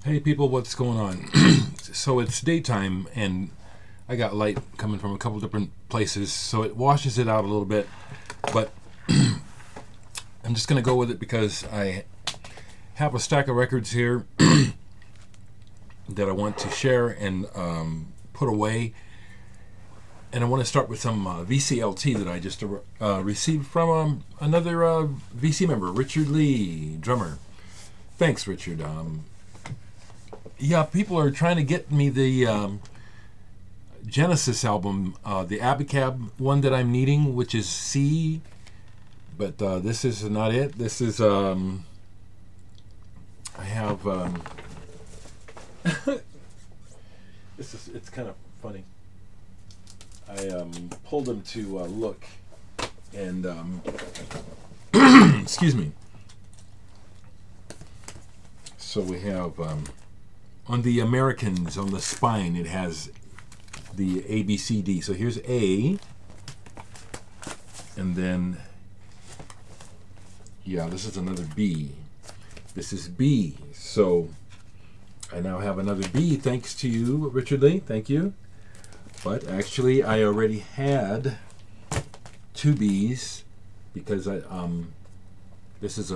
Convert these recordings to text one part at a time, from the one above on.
Hey people, what's going on? So it's daytime and I got light coming from a couple different places, so it washes it out a little bit, but I'm just going to go with it because I have a stack of records here that I want to share and put away. And I want to start with some VCLT that I just received from another VC member, Richard Lee, drummer. Thanks, Richard. Yeah, people are trying to get me the Genesis album, the Abacab one that I'm needing, which is C, but this is not it. This is, I have, it's kind of funny. I pulled them to look, and, excuse me. So we have, on the Americans, on the spine, it has the A, B, C, D. So here's A, and then, yeah, this is another B. This is B. So I now have another B, thanks to you, Richard Lee. Thank you. But actually, I already had two Bs because I this is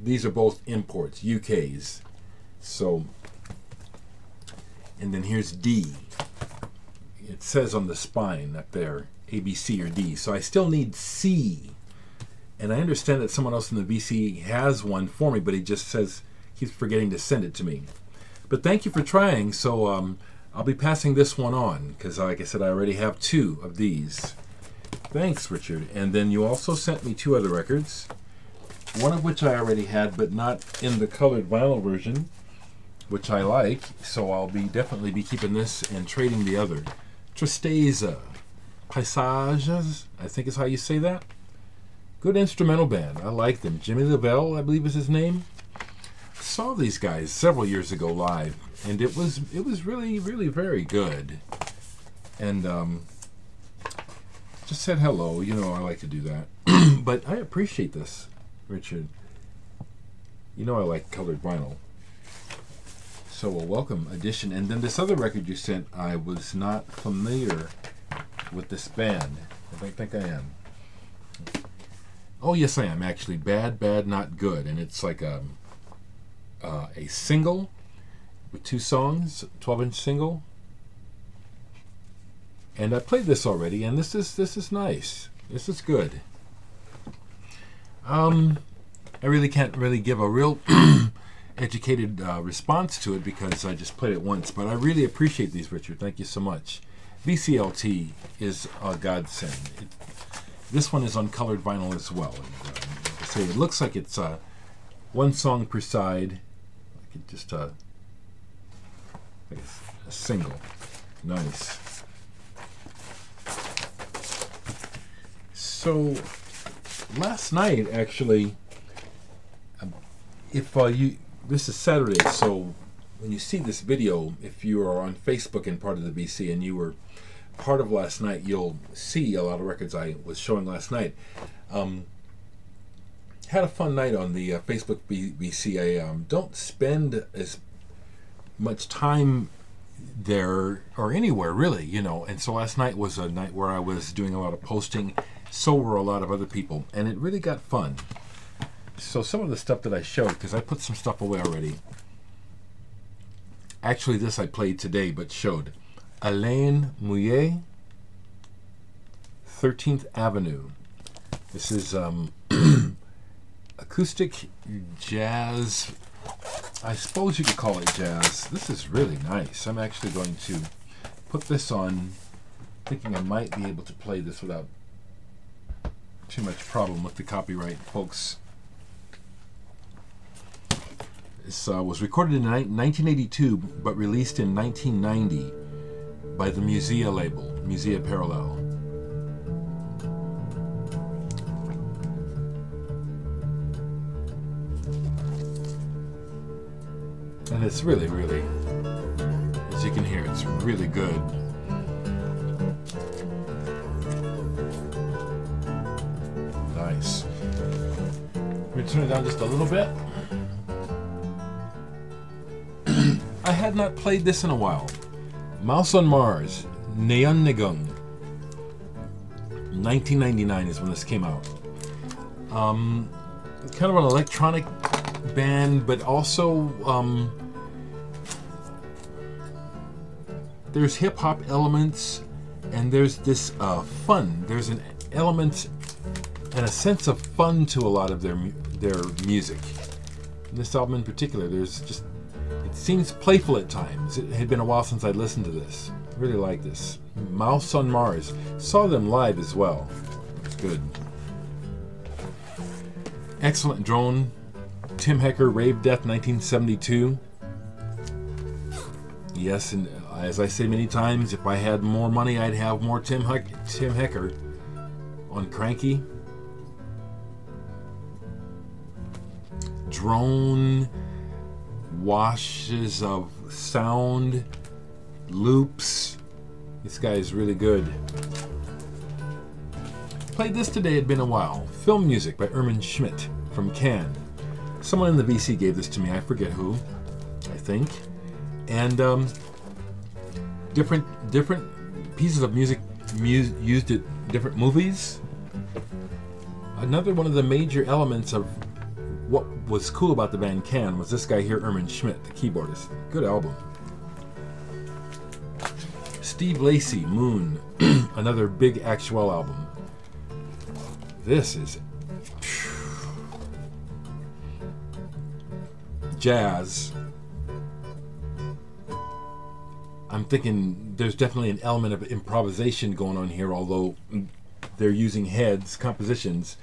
these are both imports, UKs. So, and then here's D. It says on the spine up there, A, B, C, or D. So I still need C. And I understand that someone else in the VC has one for me, but he just says he's forgetting to send it to me. But thank you for trying. So I'll be passing this one on because, like I said, I already have two of these. Thanks, Richard. And then you also sent me two other records, one of which I already had, but not in the colored vinyl version, which I like. So I'll definitely be keeping this and trading the other. Tristeza Paisages, I think is how you say that. Good instrumental band. I like them. Jimmy Lavelle, I believe is his name. I saw these guys several years ago live, and it was really, really very good. And just said hello. You know, I like to do that. But I appreciate this, Richard. You know I like colored vinyl. So a welcome addition. And then this other record you sent, I was not familiar with this band. I don't think I am. Oh yes I am actually. Bad, Bad, Not Good. And it's like a single with two songs, 12-inch single. And I played this already, and this is nice. This is good. I really can't really give a real educated response to it because I just played it once, but I really appreciate these, Richard. Thank you so much. VCLT is a godsend. This one is on colored vinyl as well. And, like I say, it looks like it's one song per side. I could just like a single. Nice. So last night, actually, if this is Saturday, so when you see this video, if you are on Facebook and part of the BC and you were part of last night, you'll see a lot of records I was showing last night. Had a fun night on the Facebook BC. I don't spend as much time there or anywhere really, you know, and so last night was a night where I was doing a lot of posting. So were a lot of other people, and it really got fun. So some of the stuff that I showed, because I put some stuff away already. Actually, this I played today, but showed. Alain Mouillet, 13th Avenue. This is acoustic jazz. I suppose you could call it jazz. This is really nice. I'm actually going to put this on, thinking I might be able to play this without too much problem with the copyright, folks. This was recorded in 1982, but released in 1990 by the Musea label, Musea Parallel. And it's really, really, as you can hear, it's really good. Nice. I'm going to turn it down just a little bit. I had not played this in a while. Mouse on Mars, Neon Negung. 1999 is when this came out. Kind of an electronic band, but also there's hip-hop elements, and there's this fun. There's an element and a sense of fun to a lot of their music. In this album in particular, there's just, it seems playful at times. It had been a while since I'd listened to this. I really like this. Mouse on Mars. Saw them live as well. It's good. Excellent drone. Tim Hecker, Rave Death, 1972. Yes, and as I say many times, if I had more money, I'd have more Tim Hecker on Cranky. Drone, washes of sound, loops. This guy is really good. Played this today, it'd been a while. Film music by Ermin Schmidt from Cannes. Someone in the VC gave this to me, I forget who, I think. And different pieces of music used at different movies. Another one of the major elements of what was cool about the band Cannes was this guy here, Ermin Schmidt, the keyboardist. Good album. Steve Lacy, Moon, another big Actuel album. This is jazz. I'm thinking there's definitely an element of improvisation going on here, although they're using heads, compositions.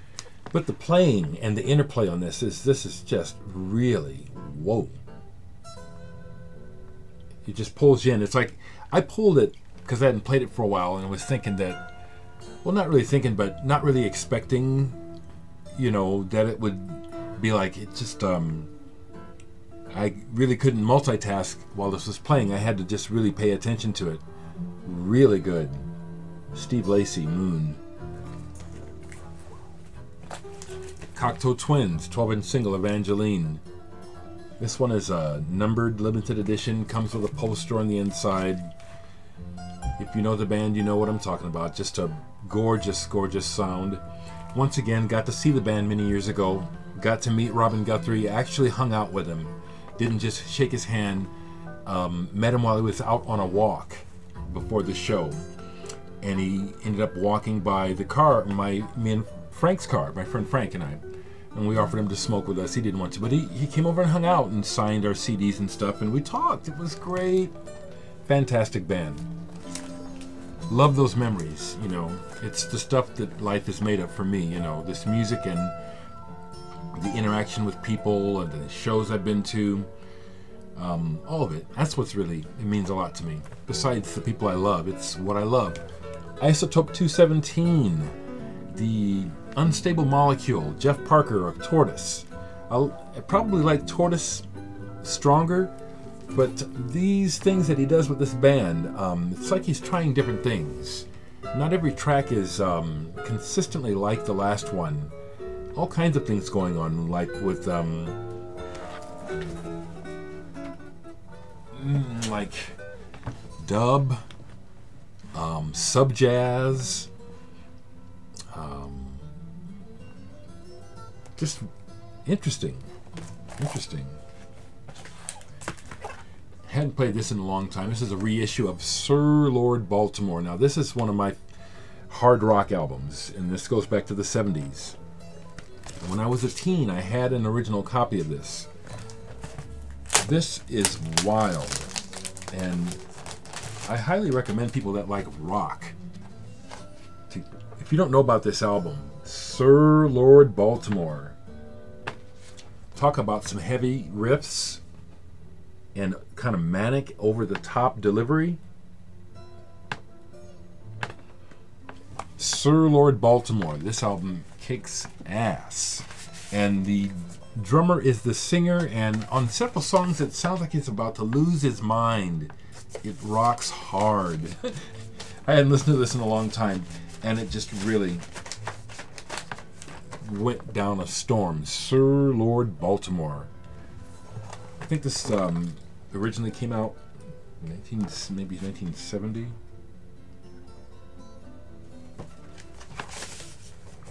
But the playing and the interplay on this is just really, whoa. It just pulls you in. It's like, I pulled it because I hadn't played it for a while and was thinking that, well, not really thinking, but not really expecting, you know, that it would be like, it just, I really couldn't multitask while this was playing. I had to just really pay attention to it. Really good. Steve Lacy, Moon. Cocteau Twins, 12-inch single, Evangeline. This one is a numbered limited edition, comes with a poster on the inside. If you know the band, you know what I'm talking about. Just a gorgeous, gorgeous sound. Once again, got to see the band many years ago. Got to meet Robin Guthrie, actually hung out with him. Didn't just shake his hand. Met him while he was out on a walk before the show. And he ended up walking by the car, me and Frank's car, my friend Frank and I. And we offered him to smoke with us. He didn't want to, but he came over and hung out and signed our CDs and stuff, and we talked. It was great. Fantastic band. Love those memories, you know. It's the stuff that life is made of for me, you know. This music and the interaction with people and the shows I've been to. All of it. That's what's really, it means a lot to me. Besides the people I love, it's what I love. Isotope 217. The Unstable Molecule, Jeff Parker of Tortoise. I probably like Tortoise stronger, but these things that he does with this band, it's like he's trying different things. Not every track is consistently like the last one. All kinds of things going on, like with like dub, sub jazz. Just interesting. Hadn't played this in a long time. This is a reissue of Sir Lord Baltimore. Now, this is one of my hard rock albums, and this goes back to the 70s. When I was a teen, I had an original copy of this. This is wild, and I highly recommend people that like rock. If you don't know about this album, Sir Lord Baltimore. Talk about some heavy riffs and kind of manic, over-the-top delivery. Sir Lord Baltimore. This album kicks ass. And the drummer is the singer, and on several songs it sounds like he's about to lose his mind. It rocks hard. I hadn't listened to this in a long time, and it just really went down a storm. Sir Lord Baltimore. I think this originally came out maybe 1970.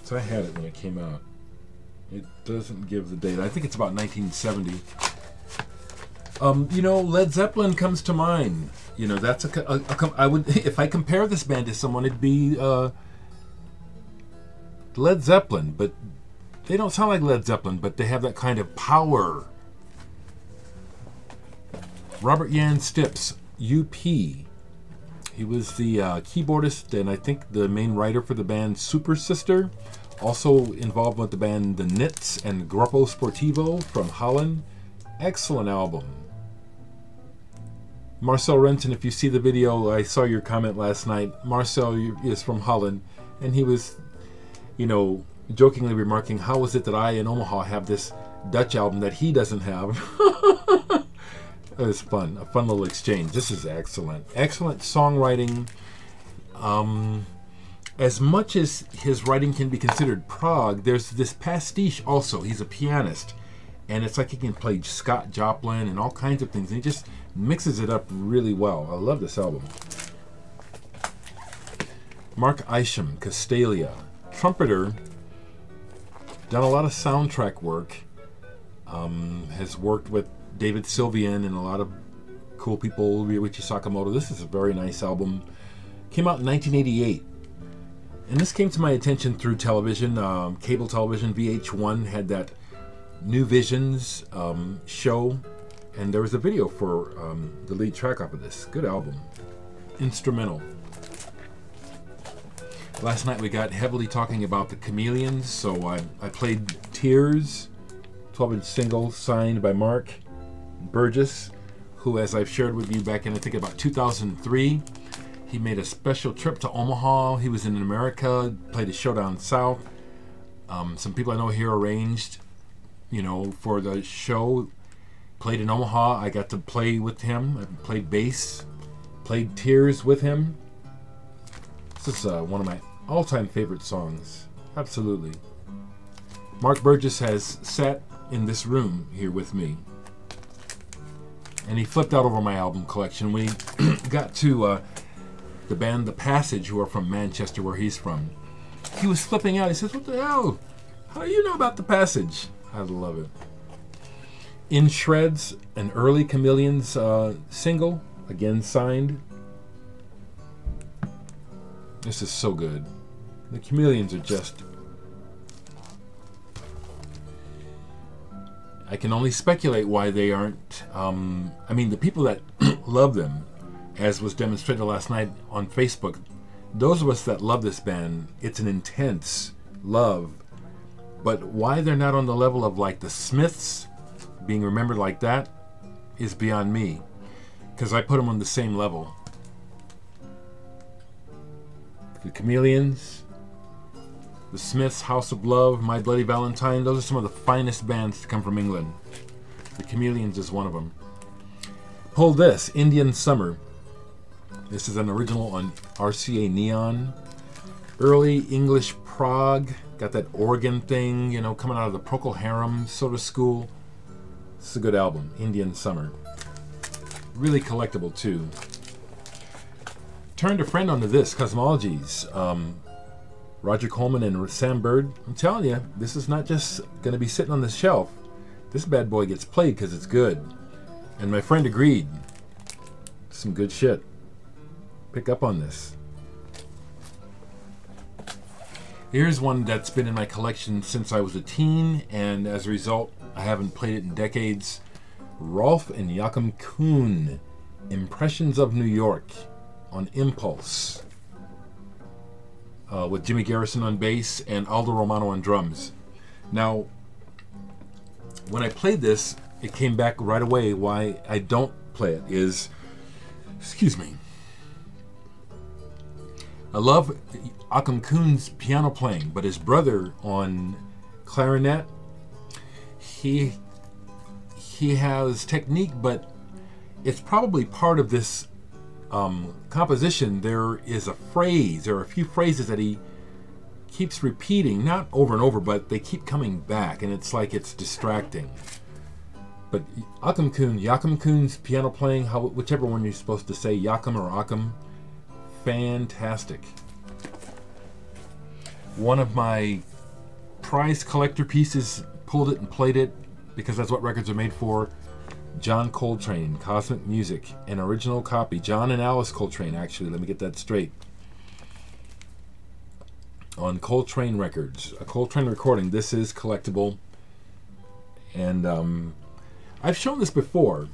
So I had it when it came out. It doesn't give the date. I think it's about 1970. You know, Led Zeppelin comes to mind. You know, that's I would, if I compare this band to someone, it'd be Led Zeppelin, but they don't sound like Led Zeppelin, but they have that kind of power. Robert Jan Stips, UP. He was the keyboardist and I think the main writer for the band Super Sister. Also involved with the band The Nits and Gruppo Sportivo from Holland. Excellent album. Marcel Renton, if you see the video, I saw your comment last night. Marcel is from Holland, and he was, you know, jokingly remarking, how is it that I in Omaha have this Dutch album that he doesn't have? It was fun, a fun little exchange. This is excellent. Excellent songwriting. As much as his writing can be considered prog, there's this pastiche also. He's a pianist, and it's like he can play Scott Joplin and all kinds of things, and he just mixes it up really well. I love this album. Mark Isham, Castalia, trumpeter, done a lot of soundtrack work, has worked with David Sylvian and a lot of cool people, Ryuichi Sakamoto. This is a very nice album. Came out in 1988. And this came to my attention through television, cable television. VH1 had that New Visions show, and there was a video for the lead track off of this. Good album. Instrumental. Last night we got heavily talking about the Chameleons, so I played Tears, 12-inch single signed by Mark Burgess, who, as I've shared with you back in, I think, about 2003, he made a special trip to Omaha. He was in America, played a show down south. Some people I know here arranged, you know, for the show. Played in Omaha. I got to play with him. I played bass, played Tears with him. This is one of my all-time favorite songs. Absolutely. Mark Burgess has sat in this room here with me, and he flipped out over my album collection. We got to the band The Passage, who are from Manchester, where he's from. He was flipping out. He says, "What the hell? How do you know about The Passage?" I love it. In Shreds, an early Chameleons single, again signed. This is so good. The Chameleons are just... I can only speculate why they aren't... I mean, the people that love them, as was demonstrated last night on Facebook, those of us that love this band, it's an intense love. But why they're not on the level of like the Smiths, being remembered like that, is beyond me. Because I put them on the same level. The Chameleons, the Smiths, House of Love, My Bloody Valentine, those are some of the finest bands to come from England. The Chameleons is one of them. Pull this, Indian Summer. This is an original on RCA Neon. Early English prog, got that organ thing, you know, coming out of the Procol Harum sort of school. This is a good album, Indian Summer. Really collectible too. Turned a friend onto this, Cosmologies. Roger Coleman and Sam Bird. I'm telling you, this is not just going to be sitting on the shelf. This bad boy gets played because it's good. And my friend agreed. Some good shit. Pick up on this. Here's one that's been in my collection since I was a teen, and as a result, I haven't played it in decades. Rolf and Joachim Kuhn, Impressions of New York, on Impulse, with Jimmy Garrison on bass and Aldo Romano on drums. Now, when I played this, it came back right away. Why I don't play it is, excuse me, I love Joachim Kuhn's piano playing, but his brother on clarinet, he has technique, but it's probably part of this composition. There is a phrase, there are a few phrases that he keeps repeating, not over and over, but they keep coming back, and it's like it's distracting. But Joachim Kuhn's piano playing, whichever one you're supposed to say, Joachim or Joachim, fantastic. One of my prized collector pieces, pulled it and played it because that's what records are made for. John Coltrane, Cosmic Music, an original copy. John and Alice Coltrane, actually, let me get that straight. On Coltrane Records, a Coltrane recording. This is collectible. And I've shown this before.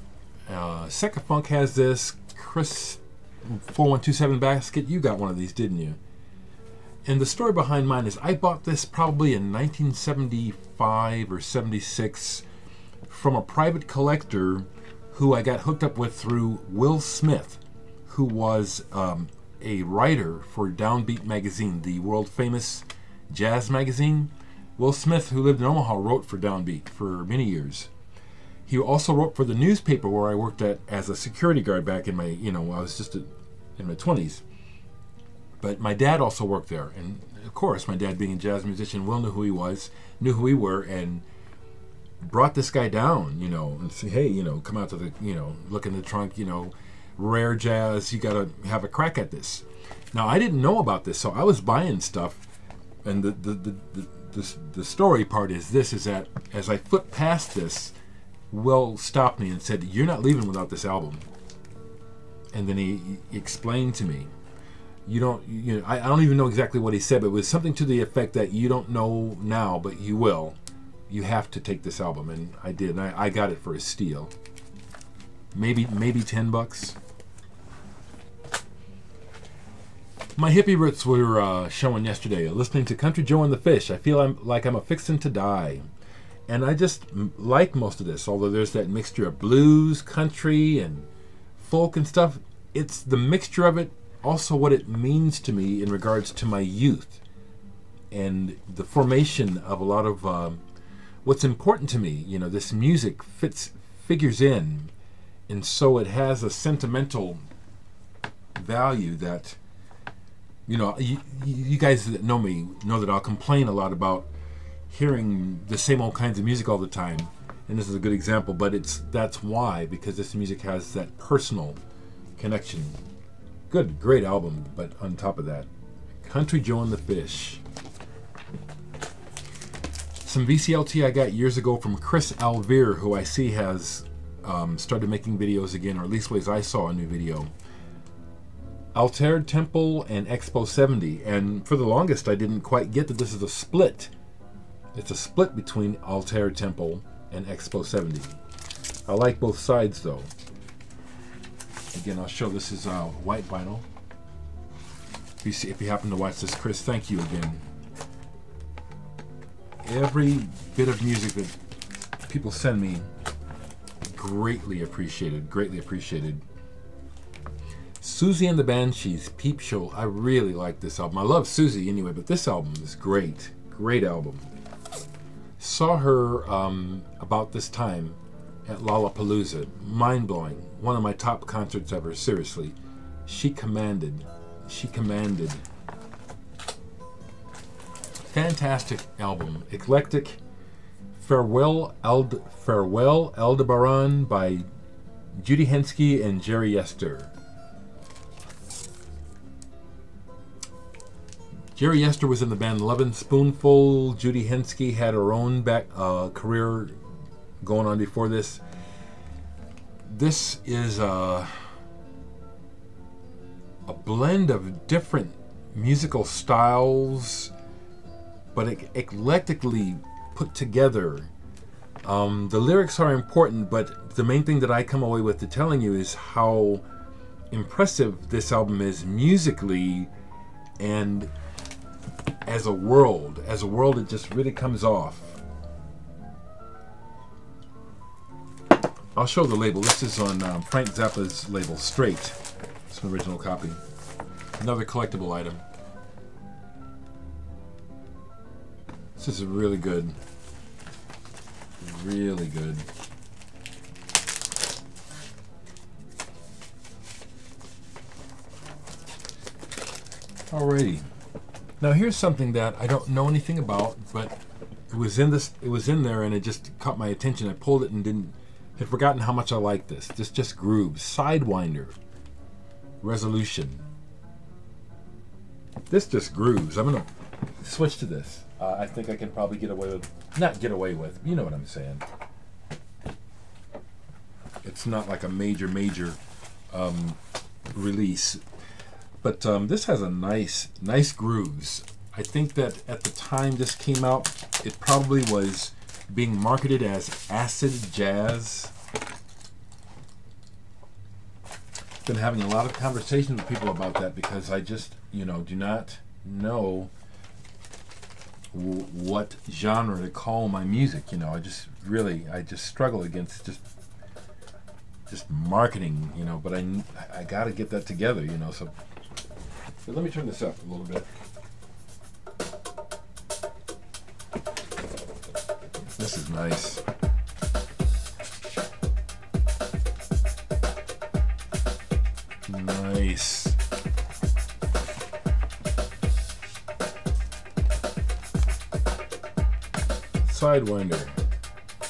Secka Funk has this. Chris 4127 Basket, you got one of these, didn't you? And the story behind mine is I bought this probably in 1975 or 76 from a private collector who I got hooked up with through Will Smith, who was a writer for Downbeat magazine, the world famous jazz magazine. Will Smith, who lived in Omaha, wrote for Downbeat for many years. He also wrote for the newspaper where I worked at as a security guard back in my, I was just in my 20s. But my dad also worked there, and of course, my dad being a jazz musician, Will knew who he was, knew who we were, and brought this guy down, and say, hey, come out to the, look in the trunk, rare jazz, you got to have a crack at this. Now, I didn't know about this, so I was buying stuff, and the story part is this, is that as I flipped past this, Will stopped me and said, you're not leaving without this album. And then he explained to me, I don't even know exactly what he said, but it was something to the effect that you don't know now, but you will. You have to take this album, and I did. And I got it for a steal. Maybe $10. My hippie roots were showing yesterday. Listening to Country Joe and the Fish, I feel like I'm a fixin' to die. And I just like most of this, although there's that mixture of blues, country, and folk and stuff. It's the mixture of it, also what it means to me in regards to my youth and the formation of a lot of what's important to me. This music figures in, and so it has a sentimental value that, you guys that know me know that I'll complain a lot about hearing the same old kinds of music all the time, and this is a good example, but that's why, because this music has that personal connection. Great album, but on top of that, Country Joe and the Fish. Some VCLT I got years ago from Chris Alvear, who I see has started making videos again, or at least ways I saw a new video. Altered Temple and Expo 70, and for the longest I didn't quite get that this is a split. It's a split between Altered Temple and Expo 70. I like both sides though. Again, I'll show this is white vinyl. If you happen to watch this, Chris, thank you again. Every bit of music that people send me, greatly appreciated, greatly appreciated. Susie and the Banshees, Peep Show. I really like this album. I love Susie anyway, but this album is great. Great album. Saw her about this time at Lollapalooza. Mind-blowing. One of my top concerts ever, seriously. She commanded. Fantastic album. Eclectic. Farewell Aldebaran by Judy Henske and Jerry Yester. Jerry Yester was in the band Lovin' Spoonful. Judy Henske had her own career going on before this. This is a blend of different musical styles, but eclectically put together. The lyrics are important, but the main thing that I come away with to telling you is how impressive this album is musically, and as a world it just really comes off. I'll show the label. This is on Frank Zappa's label, Straight. It's an original copy. Another collectible item. This is really good. Really good. Alrighty. Now here's something that I don't know anything about, but it was in there and it just caught my attention. I pulled it and didn't Had forgotten how much I like this. This just grooves. Sidewinder. Resolution. This just grooves. I'm going to switch to this. I think I can probably get away with... Not get away with. You know what I'm saying. It's not like a major release. But this has a nice grooves. I think that at the time this came out, it probably was being marketed as acid jazz. Been having a lot of conversations with people about that because I just, do not know what genre to call my music. I just struggle against just marketing, but I got to get that together, so but let me turn this up a little bit. This is nice. Nice. Sidewinder.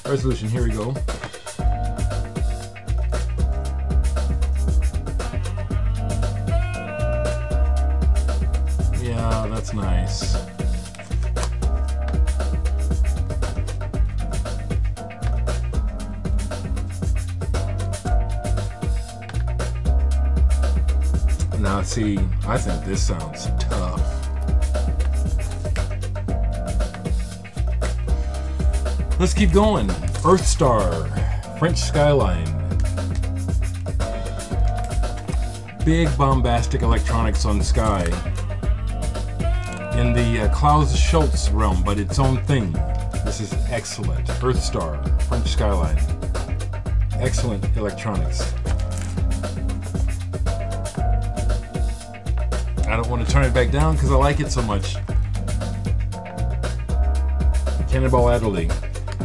Resolution, here we go. Yeah, that's nice. Now, see, I think this sounds tough. Let's keep going. Earth Star, French Skyline. Big bombastic electronics on Sky. In the Klaus Schultz realm, but its own thing. This is excellent. Earth Star, French Skyline. Excellent electronics. I don't want to turn it back down because I like it so much. Cannonball Adderley.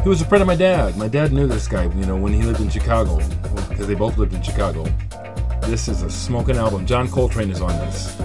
He was a friend of my dad. My dad knew this guy, when he lived in Chicago, because they both lived in Chicago. This is a smoking album. John Coltrane is on this.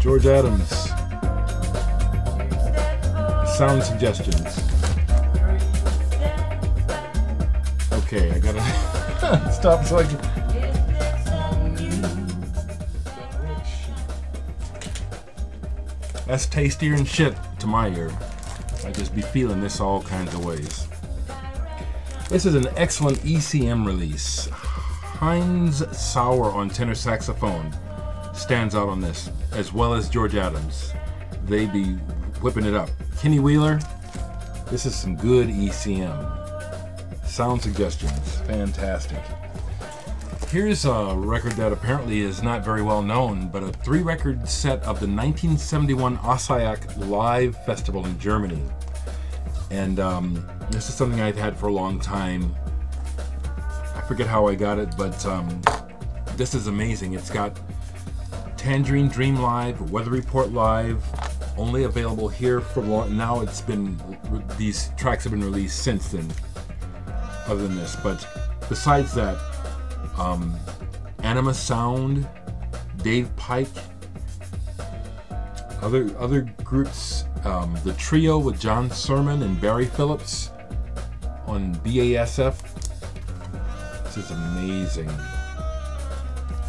George Adams. Sound suggestions. Okay, I gotta stop so I can. That's tastier than shit to my ear. I just be feeling this all kinds of ways. This is an excellent ECM release. Heinz Sauer on tenor saxophone stands out on this, as well as George Adams. They be whipping it up. Kenny Wheeler, this is some good ECM. Sound suggestions, fantastic. Here's a record that apparently is not very well known, but a 3-record set of the 1971 Osijek Live Festival in Germany. And this is something I've had for a long time. I forget how I got it, but this is amazing. It's got Tangerine Dream Live, Weather Report Live, only available here for long. Now it's been, these tracks have been released since then, other than this. But besides that, Anima Sound, Dave Pike, other groups, the Trio with John Sermon and Barry Phillips on BASF. This is amazing.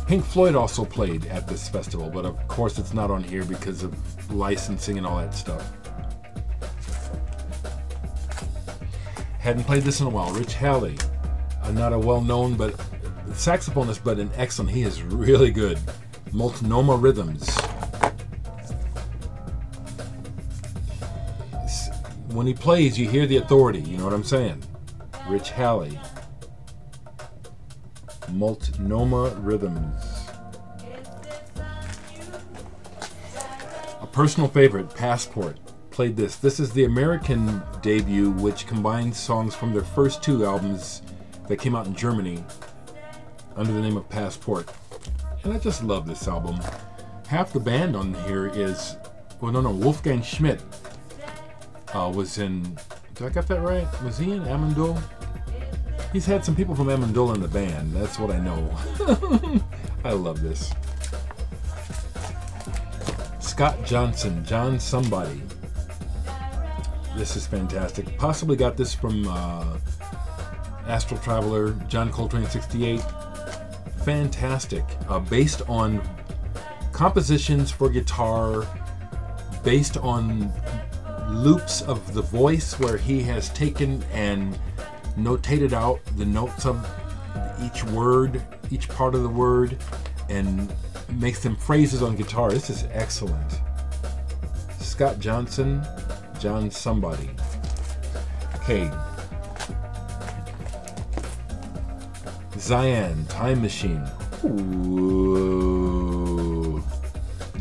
Pink Floyd also played at this festival, but of course it's not on here because of licensing and all that stuff. Hadn't played this in a while. Rich Halley, not a well-known but saxophonist, but an excellent. He is really good. Multnomah Rhythms. When he plays, you hear the authority. You know what I'm saying? Rich Halley. Multnomah Rhythms. A personal favorite, Passport, played this. This is the American debut, which combines songs from their first 2 albums that came out in Germany under the name of Passport. And I just love this album. Half the band on here is well, no, Wolfgang Schmidt was in, did I get that right? Was he in Amundul? He's had some people from Amundul in the band. That's what I know. I love this. Scott Johnson, John Somebody. This is fantastic. Possibly got this from Astral Traveler, John Coltrane 68. Fantastic. Based on compositions for guitar, based on loops of the voice where he has taken and notated out the notes of each word, each part of the word, and makes them phrases on guitar. This is excellent. Scott Johnson, John Somebody. Okay. Zion, Time Machine. Ooh.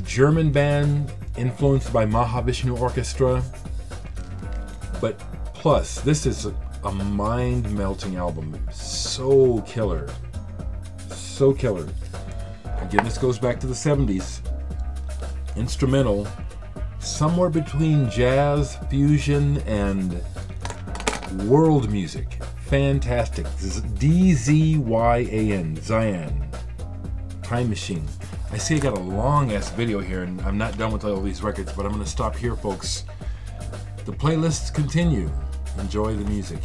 German band influenced by Mahavishnu Orchestra. But plus, this is a mind-melting album. So killer. So killer. Again, this goes back to the 70s. Instrumental. Somewhere between jazz, fusion, and world music. Fantastic. D-Z-Y-A-N. Zion. Time Machine. I see I got a long-ass video here, and I'm not done with all these records, but I'm going to stop here, folks. The playlists continue. Enjoy the music.